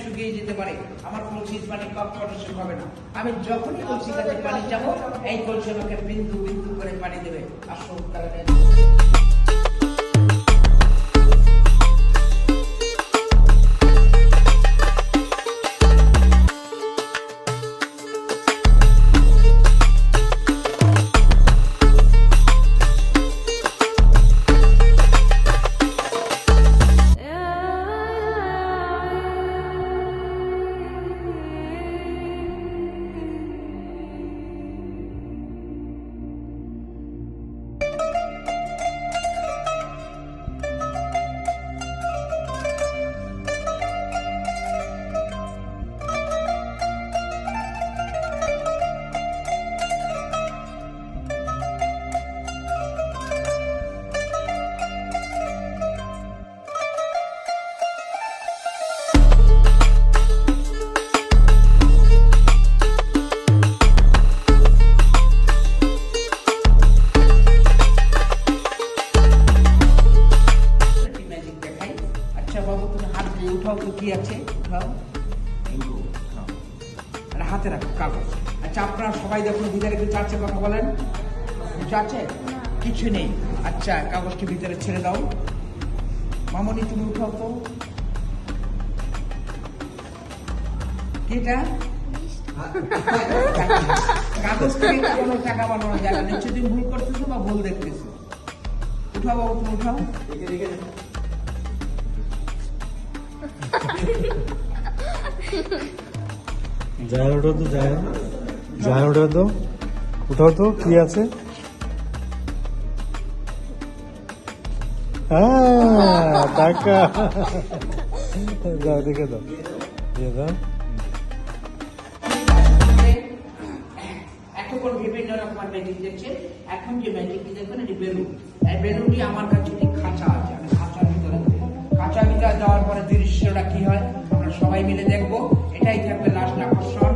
শুকিয়ে যেতে পারে, আমার কলসির পানি কখনো শুকাবে না। আমি যখনই কলসির কাছে পানি যাবো, এই কলসি আমাকে বিন্দু বিন্দু করে পানি দেবে। আসল কারণে উঠাও তো কি আছে, উঠাও হাতে রাখো কাগজ। আচ্ছা আপনারা সবাই দেখুন ভিতরে কিছু আছে, কথা বলেন কিছু আছে? কিছু নেই। আচ্ছা কাগজটি ভিতরে ছেড়ে দাও। মামনি তুমি উঠাও তো, এটা কাগজ থেকে কোনো টাকা বানানো যায় না। নিশ্চয় তুমি ভুল করতেছো বা ভুল দেখতেছো। উঠাও বাবু, তুমি উঠাও। যায় ওঠো তো, যায় যায় ওঠো তো, উঠাও তো কি আছে। হ্যাঁ টাকা যাও দেখে দাও, দিয়ে দাও। এখন বিভিন্ন রকমের ম্যাজিক দেখছে। এখন যে ম্যাজিকটি দেখবেন এটি বেলুন। এই বেলুনটি আমার কাছে একটি খাঁচা আছে, আমি খাঁচার ভিতরে খাঁচা ভিতরে দেওয়ার পরে দৃশ্যটা কি হয় আমরা সবাই মিলে দেখবো। এটাই থাকবে লাস্ট আকর্ষণ।